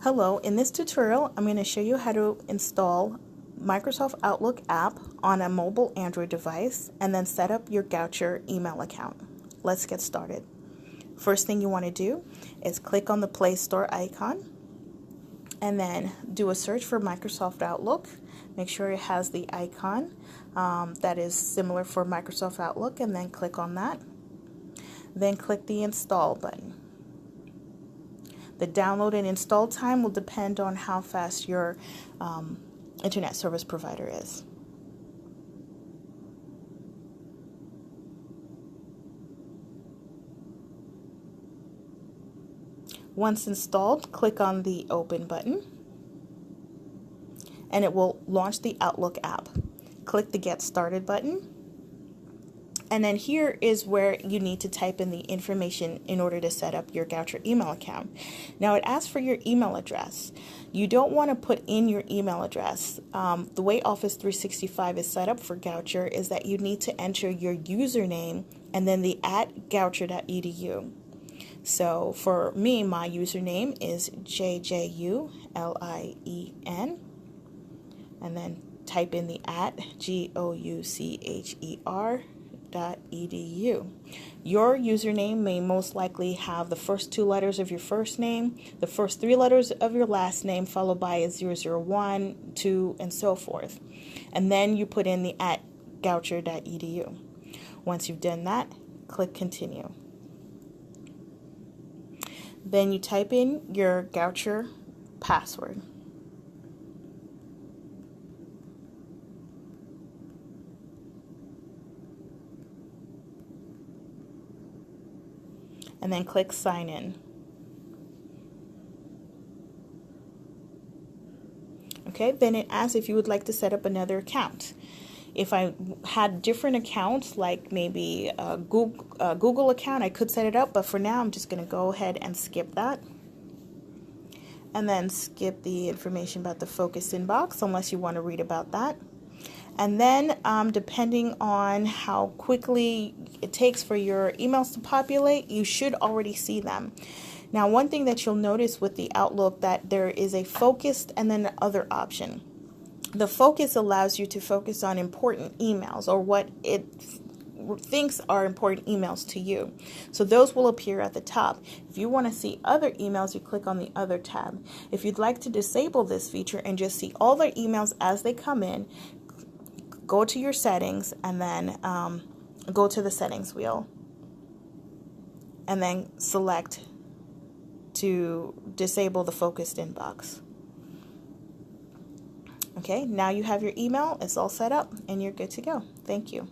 Hello, in this tutorial I'm going to show you how to install Microsoft Outlook app on a mobile Android device and then set up your Goucher email account. Let's get started. First thing you want to do is click on the Play Store icon and then do a search for Microsoft Outlook. Make sure it has the icon that is similar for Microsoft Outlook, and then click on that. Then click the install button. The download and install time will depend on how fast your internet service provider is. Once installed, click on the Open button, and it will launch the Outlook app. Click the Get Started button. And then here is where you need to type in the information in order to set up your Goucher email account. Now it asks for your email address. You don't want to put in your email address. The way Office 365 is set up for Goucher is that you need to enter your username and then the @goucher.edu. So for me, my username is JJULIEN, and then type in the @GOUCHER.edu. Your username may most likely have the first 2 letters of your first name, the first 3 letters of your last name, followed by a 001, 2, and so forth. And then you put in the @goucher.edu. Once you've done that, click Continue. Then you type in your Goucher password. And then click Sign In. Okay, then it asks if you would like to set up another account. If I had different accounts, like maybe a Google account, I could set it up, but for now I'm just going to go ahead and skip that. And then skip the information about the focused inbox unless you want to read about that. And then depending on how quickly it takes for your emails to populate, you should already see them. Now, one thing that you'll notice with the Outlook, that there is a focused and then the other option. The focus allows you to focus on important emails, or what it thinks are important emails to you. So those will appear at the top. If you want to see other emails, you click on the other tab. If you'd like to disable this feature and just see all the emails as they come in, go to your settings and then go to the settings wheel and then select to disable the focused inbox. Okay, now you have your email, it's all set up and you're good to go. Thank you.